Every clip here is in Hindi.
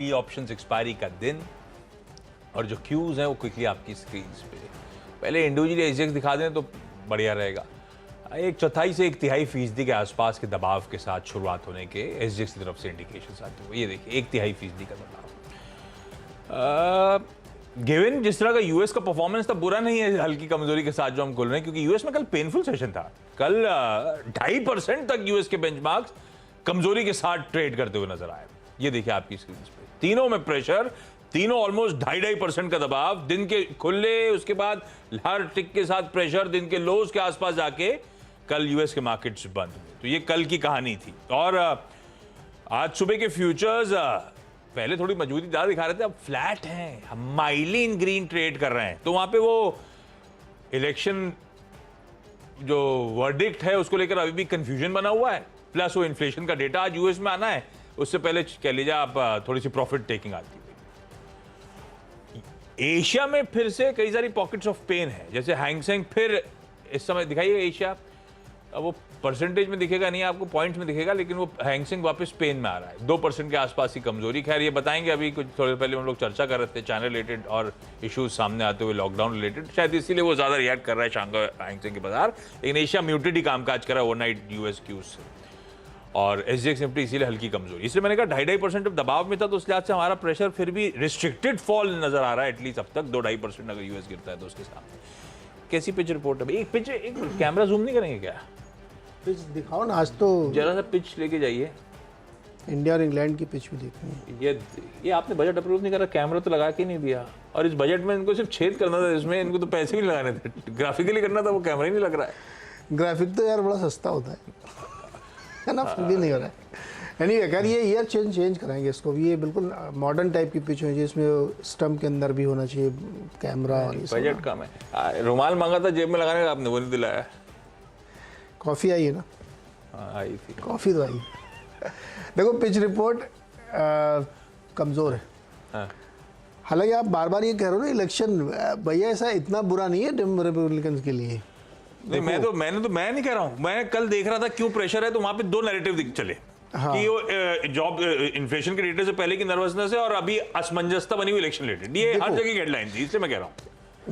पी ऑप्शंस एक्सपायरी का दिन और जो क्यूज हैं वो क्विकली आपकी स्क्रीन पे। पहले इंडिविजुअली एसजेक्स दिखा दें तो बढ़िया रहेगा। 1/4 से 1/3% के आसपास के दबाव के साथ शुरुआत होने के एसजेक्स की तरफ से इंडिकेशंस आते हुए, ये देखिए 1/3% का दबाव। गिवन जिस तरह का यूएस का परफॉर्मेंस था, बुरा नहीं है हल्की कमजोरी के साथ जो हम खोल रहे हैं, क्योंकि यूएस में कल पेनफुल सेशन था। कल 2.5% तक यूएस के बेंचमार्क्स कमजोरी के साथ ट्रेड करते हुए नजर आए। ये देखिए आपकी स्क्रीन पे, तीनों में प्रेशर, तीनों ऑलमोस्ट 2.5% का दबाव, दिन के खुले उसके बाद हर टिक के साथ प्रेशर, दिन के लोज के आसपास जाके कल यूएस के मार्केट्स बंद हुए। तो ये कल की कहानी थी। और आज सुबह के फ्यूचर्स पहले थोड़ी मजबूती ज्यादा दिखा रहे थे, अब फ्लैट हैं, हम माइली इन ग्रीन ट्रेड कर रहे हैं। तो वहां पे वो इलेक्शन जो वर्डिक्ट है उसको लेकर अभी भी कंफ्यूजन बना हुआ है, प्लस वो इन्फ्लेशन का डेटा आज यूएस में आना है, उससे पहले कह लीजिए आप थोड़ी सी प्रॉफिट टेकिंग आती है। एशिया में फिर से कई सारी पॉकेट्स ऑफ पेन है, जैसे हैंगसेंग फिर इस समय दिखाइए एशिया, अब वो परसेंटेज में दिखेगा नहीं आपको, पॉइंट्स में दिखेगा, लेकिन वो हैंगसेंग वापस पेन में आ रहा है, 2% के आसपास की कमजोरी। खैर ये बताएंगे, अभी कुछ थोड़े पहले हम लोग चर्चा कर रहे थे चाइना रिलेटेड और इश्यूज सामने आते हुए लॉकडाउन रिलेटेड, शायद इसीलिए वो ज्यादा रिएक्ट कर रहा है शांघाई हैंगसेंग के बाजार। लेकिन एशिया म्यूटेड ही कामकाज कर रहा है ओवरनाइट यूएस क्यूज से, और एसजेएक्स निफ्टी इसीलिए हल्की कमजोरी। इसलिए मैंने कहा 2.5% दबाव में था, तो उस लिहाज से हमारा प्रेशर फिर भी रिस्ट्रिक्टेड फॉल नजर आ रहा है एटलीस्ट अब तक। 2-2.5% अगर यूएस गिरता है तो उसके सामने कैसी पिच रिपोर्ट है? एक कैमरा जूम नहीं करेंगे क्या? पिच दिखाओ ना, आज तो जरा सा पिच लेके जाइए। इंडिया और इंग्लैंड की पिच भी देखनी है। ये आपने बजट अप्रूव नहीं करा, कैमरा तो लगा के नहीं दिया, और इस बजट में इनको सिर्फ छेद करना था, इसमें इनको तो पैसे भी लगाने थे, ग्राफिकली करना था, वो कैमरा ही नहीं लग रहा है। ग्राफिक तो यार बड़ा सस्ता होता है ना, फिर भी नहीं हो रहा है। एनीवे अगर ये ईयर चेंज कराएंगे इसको भी, ये बिल्कुल मॉडर्न टाइप की पिच है जिसमें स्टंप के अंदर भी होना चाहिए कैमरा। और बजट कम है। रुमाल मांगा था जेब में लगाने का, आपने वो नहीं दिलाया। कॉफी आई है ना? आई थी कॉफी तो आई। देखो पिच रिपोर्ट कमजोर है। हालांकि आप बार बार ये कह रहे हो ना इलेक्शन, भैया ऐसा इतना बुरा नहीं है रिपब्लिकन के लिए। नहीं, मैं नहीं कह रहा हूं, मैं कल देख रहा था क्यों प्रेशर है, तो वहां पे 2 नैरेटिव चले। हाँ। कि वो जॉब इन्फ्लेशन के डेटा से पहले की नर्वसनेस है, और अभी असमंजसता बनी हुई इलेक्शन रिलेटेड, ये हर जगह की हेडलाइन थी, इसलिए मैं कह रहा हूं।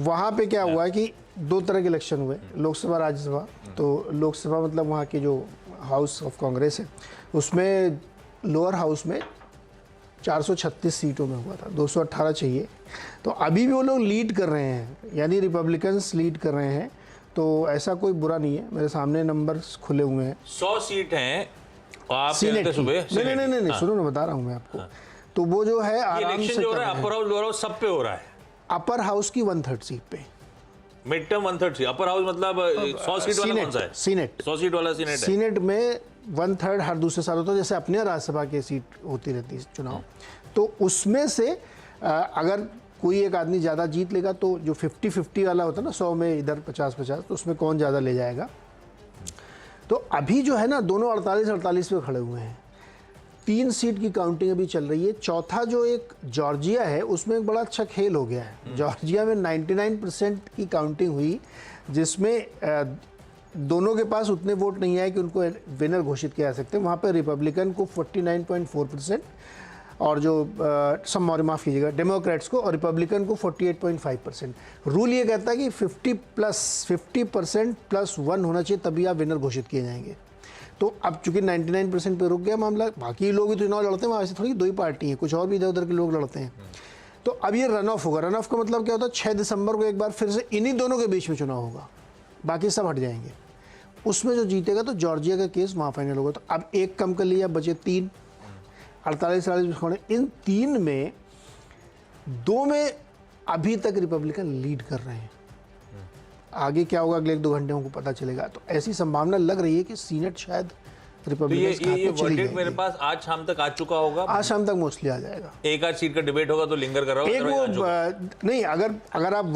वहाँ पे क्या हुआ कि 2 तरह के इलेक्शन हुए, लोकसभा राज्यसभा। तो लोकसभा मतलब वहाँ के जो हाउस ऑफ कांग्रेस है, उसमें लोअर हाउस में 436 सीटों में हुआ था, 218 चाहिए। तो अभी भी वो लोग लीड कर रहे हैं, यानी रिपब्लिकन्स लीड कर रहे हैं, तो ऐसा कोई बुरा नहीं है। मेरे सामने नंबर्स खुले हुए हैं। 100 सीट हैं आप सीनेट सुबह। नहीं, सुनो ना, बता रहा हूँ मैं आपको। तो वो जो है आराम से जो हो रहा है, अपर हाउस लोअर हाउस सब पे हो रहा है। अपर हाउस की 1/3 सीट पे, मिड टर्म 1/3, अपर हाउस मतलब 100 सीट वाला कौन सा है? सीनेट। 100 सीट वाला सीनेट है। सीनेट में 1/3 हर दूसरे साल होता है, जैसे अपने राज्यसभा की सीट होती रहती है चुनाव। तो उसमें से अगर कोई एक आदमी ज़्यादा जीत लेगा, तो जो 50-50 वाला होता है ना, 100 में इधर 50-50, तो उसमें कौन ज़्यादा ले जाएगा। तो अभी जो है ना, दोनों 48-48 पे खड़े हुए हैं। 3 सीट की काउंटिंग अभी चल रही है। चौथा जो एक जॉर्जिया है, उसमें एक बड़ा अच्छा खेल हो गया है। जॉर्जिया में 99% की काउंटिंग हुई, जिसमें दोनों के पास उतने वोट नहीं आए कि उनको विनर घोषित किया जा सकते। वहाँ पर रिपब्लिकन को 49.4% और जो माफ़ कीजिएगा, डेमोक्रेट्स को और रिपब्लिकन को 48.5%। रूल ये कहता है कि 50% प्लस 1 होना चाहिए, तभी आप विनर घोषित किए जाएंगे। तो अब चूंकि 99% पे रुक गया मामला, बाकी लोग भी तो चुनाव लड़ते हैं, वहाँ से थोड़ी 2 ही पार्टी हैं, कुछ और भी इधर उधर के लोग लड़ते हैं। तो अब ये रन ऑफ होगा। रन ऑफ का मतलब क्या होता है? 6 दिसंबर को एक बार फिर से इन्हीं दोनों के बीच में चुनाव होगा, बाकी सब हट जाएंगे। उसमें जो जीतेगा, तो जॉर्जिया का केस वहाँ फाइनल होगा। तो अब एक कम कर लिया, बचे 3, 48-48। इन 3 में 2 में अभी तक रिपब्लिकन लीड कर रहे हैं। आगे क्या होगा अगले 1-2 घंटे को पता चलेगा। तो ऐसी संभावना लग रही है कि सीनेट शायद रिपब्लिकन के हाथ में चली जाएगी। मेरे पास आज शाम तक आ चुका होगा, आज शाम तक मोस्टली आ जाएगा। एक आध सीट का डिबेट होगा तो लिंगर कर रहा होगा। एक वो नहीं, अगर आप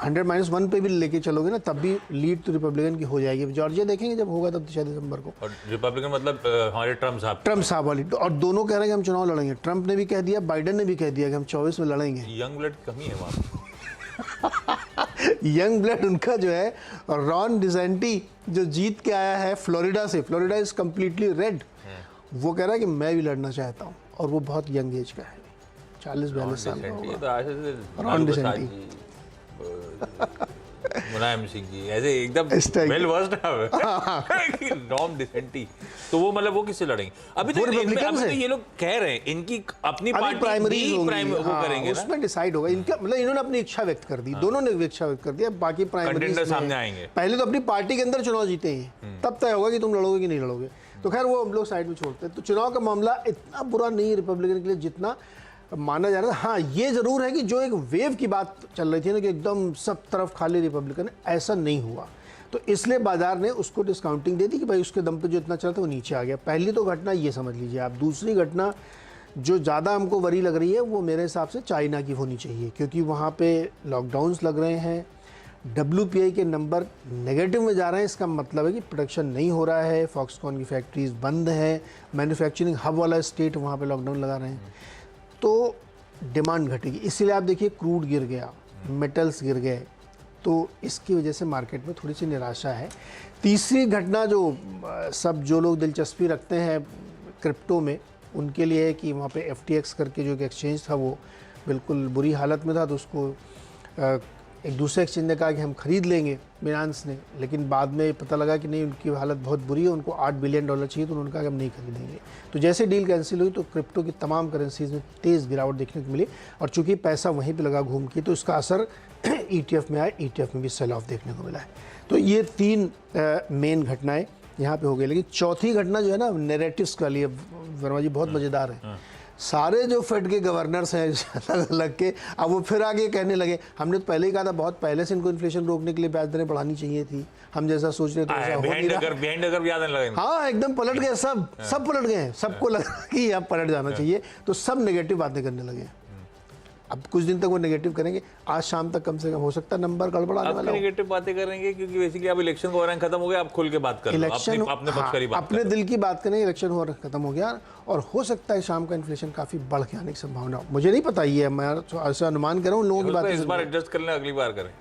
100-1 पे भी लेके चलोगे ना, तब भी लीड तो रिपब्लिकन की हो जाएगी। जॉर्जिया देखेंगे जब होगा, तब 6 दिसंबर को। और रिपब्लिकन मतलब हमारे ट्रम्प साहब वाली, और दोनों कह रहे हैं कि हम चुनाव लड़ेंगे। ट्रम्प ने भी कह दिया, बाइडेन ने भी कह दिया कि हम 24 में लड़ेंगे। यंग ब्लड कमी है वहाँ। यंग ब्लड उनका जो है, रॉन डिसेंटी जो जीत के आया है फ्लोरिडा से, फ्लोरिडा इज कंप्लीटली रेड, वो कह रहा है कि मैं भी लड़ना चाहता हूँ। और वो बहुत यंग एज का है, 40-42 साल का ये होगा। तो आज से रॉन लालू प्रसाद डिसेंटी। जी, मुलायम सिंह जी, ऐसे एकदम इस टाइप वेल वर्स्ड है। नॉम डिसेंटी, तो वो मतलब वो किससे लड़ेंगे? अभी तो वो रिपब्लिकन से। ये लोग कह रहे हैं इनकी अपनी अभी पार्टी प्राइमरीज भी होंगी, वो हाँ, करेंगे ना, उसमें डिसाइड होगा इनका, मतलब इन्होंने अपनी इच्छा व्यक्त कर दी, दोनों ने इच्छा व्यक्त कर दिया, बाकी प्राइमरीज कंटेंडर सामने आएंगे। पहले तो अपनी पार्टी के अंदर चुनाव जीते ही, तब तय होगा कि तुम लड़ोगे कि नहीं लड़ोगे। तो खैर वो हम लोग साइड में छोड़ते हैं। तो चुनाव का मामला इतना बुरा नहीं है रिपब्लिकन के लिए जितना माना जा रहा था। हाँ, ये जरूर है कि जो एक वेव की बात चल रही थी ना कि एकदम सब तरफ खाली रिपब्लिकन, ऐसा नहीं हुआ। तो इसलिए बाजार ने उसको डिस्काउंटिंग दे दी कि भाई उसके दम पे जो इतना चला था वो नीचे आ गया। पहली तो घटना ये समझ लीजिए आप। दूसरी घटना जो ज़्यादा हमको वरी लग रही है वो मेरे हिसाब से चाइना की होनी चाहिए, क्योंकि वहाँ पे लॉकडाउन्स लग रहे हैं, WPI के नंबर नेगेटिव में जा रहे हैं। इसका मतलब है कि प्रोडक्शन नहीं हो रहा है, फॉक्सकॉन की फैक्ट्रीज बंद है, मैन्युफैक्चरिंग हब वाला स्टेट वहाँ पे लॉकडाउन लगा रहे हैं, तो डिमांड घटेगी। इसीलिए आप देखिए क्रूड गिर गया, मेटल्स गिर गए, तो इसकी वजह से मार्केट में थोड़ी सी निराशा है। तीसरी घटना जो सब जो लोग दिलचस्पी रखते हैं क्रिप्टो में, उनके लिए है कि वहाँ पे FTX करके जो एक एक्सचेंज था वो बिल्कुल बुरी हालत में था, तो उसको एक दूसरे एक्सचेंज ने कहा कि हम खरीद लेंगे, बिनांस ने, लेकिन बाद में पता लगा कि नहीं, उनकी हालत बहुत बुरी है, उनको $8 बिलियन चाहिए, तो उन्होंने कहा कि हम नहीं खरीदेंगे। तो जैसे डील कैंसिल हुई तो क्रिप्टो की तमाम करेंसीज में तेज़ गिरावट देखने को मिली, और चूंकि पैसा वहीं पे लगा घूम के, तो इसका असर ETF में आया, ETF में भी सेल ऑफ देखने को मिला है। तो ये 3 मेन घटनाएं यहाँ पे हो गई। लेकिन चौथी घटना जो है ना, नैरेटिव्स का लिए वर्मा जी बहुत मज़ेदार है। सारे जो फेड के गवर्नर्स हैं अलग अलग के, अब वो फिर आगे कहने लगे हमने तो पहले ही कहा था, बहुत पहले से इनको इन्फ्लेशन रोकने के लिए ब्याज दरें बढ़ानी चाहिए थी, हम जैसा सोच रहे थे वैसा हो नहीं रहा। बिहाइंड अगर याद नहीं लगेगा। हाँ, एकदम पलट गए, सब पलट गए हैं, सबको लगा कि अब पलट जाना चाहिए, तो सब नेगेटिव बातें करने लगे। अब कुछ दिन तक वो नेगेटिव करेंगे, आज शाम तक कम से कम हो सकता है नंबर गड़बड़ाने वाला हो। नेगेटिव बातें करेंगे क्योंकि बेसिकली अब इलेक्शन का ओवरहैंग खत्म हो गया, अब खुल के बात कर लो, इलेक्शन अपने पक्ष की बात अपने दिल की बात करें, इलेक्शन हो खत्म हो गया, और हो सकता है शाम का इन्फ्लेशन काफी बढ़ के आने की संभावना हो। मुझे नहीं पता, ये मैं ऐसा अनुमान कर रहा हूँ, लोगों की बात इस बार एडजस्ट कर लें, अगली बार करें।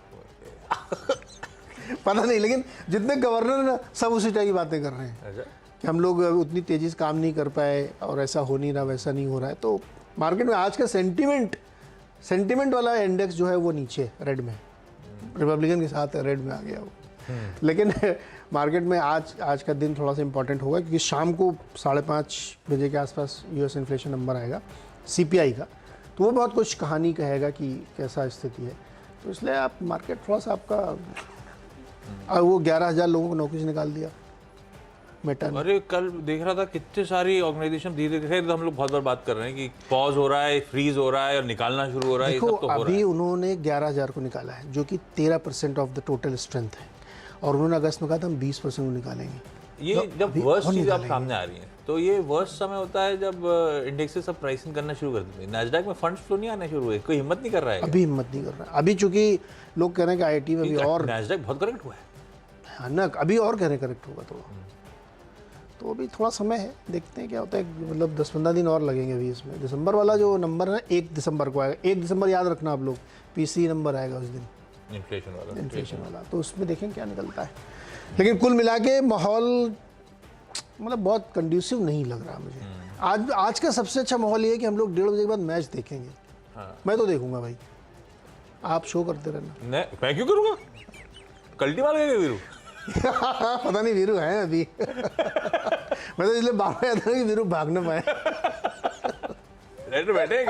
पता नहीं, लेकिन जितने गवर्नर ना सब उसी टाइप की बातें कर रहे हैं कि हम लोग उतनी तेजी से काम नहीं कर पाए, और ऐसा हो नहीं रहा, वैसा नहीं हो रहा है। तो मार्केट में आज का सेंटिमेंट वाला इंडेक्स जो है वो नीचे रेड में, रिपब्लिकन के साथ रेड में आ गया वो। लेकिन मार्केट में आज का दिन थोड़ा सा इंपॉर्टेंट होगा, क्योंकि शाम को 5:30 बजे के आसपास US इन्फ्लेशन नंबर आएगा CPI का, तो वो बहुत कुछ कहानी कहेगा कि कैसा स्थिति है। तो इसलिए आप मार्केट थोड़ा सा आपका, वो 11,000 लोगों को नौकरी से निकाल दिया मेटा ने। अरे कल देख रहा था कितने सारी ऑर्गेनाइजेशन धीरे धीरे, तो हम लोग बहुत बार बात कर रहे हैं कि पॉज हो रहा है, फ्रीज हो रहा है और निकालना शुरू हो रहा है, ये देखो सब तो हो रहा अभी है। उन्होंने 11,000 को निकाला है, जो कि 13% ऑफ द टोटल स्ट्रेंथ है, और उन्होंने अगस्त में कहा था हम 20% निकालेंगे। ये जब अभी वर्स्ट और चीज अब निकालेंगे। सामने आ रही है, तो ये वर्स्ट समय होता है जब इंडेक्सेस सब प्राइसिंग करना शुरू कर देते हैं। नैस्डैक में फंड्स फ्लो नहीं आने शुरू हुए, कोई हिम्मत नहीं कर रहा है। अभी हिम्मत नहीं कर रहा। अभी चूंकि लोग कह रहे हैं कि IIT में भी और नैस्डैक बहुत करेक्ट हुआ है। हाँ ना, अभी और कह रहे हैं करेक्ट होगा थोड़ा, तो अभी थोड़ा समय है, देखते हैं क्या होता है। मतलब 10-15 दिन और लगेंगे अभी इसमें। दिसंबर वाला जो नंबर है 1 दिसंबर को आएगा, 1 दिसंबर याद रखना आप लोग, PC नंबर आएगा उस दिन, इन्फ्लेशन वाला, तो उसमें देखें क्या निकलता है। लेकिन कुल मिला के माहौल मतलब बहुत कंड्यूसिव नहीं लग रहा मुझे। आज का सबसे अच्छा माहौल ये है कि हम लोग 1:30 बजे के बाद मैच देखेंगे। हाँ। मैं तो देखूंगा भाई, आप शो करते रहना। मैं क्यों करूँगा, कल्टी मार गए वीरू। पता नहीं वीरू है अभी। मैं तो इसलिए भाग रहा था कि वीरू भाग ना पाए। बैठे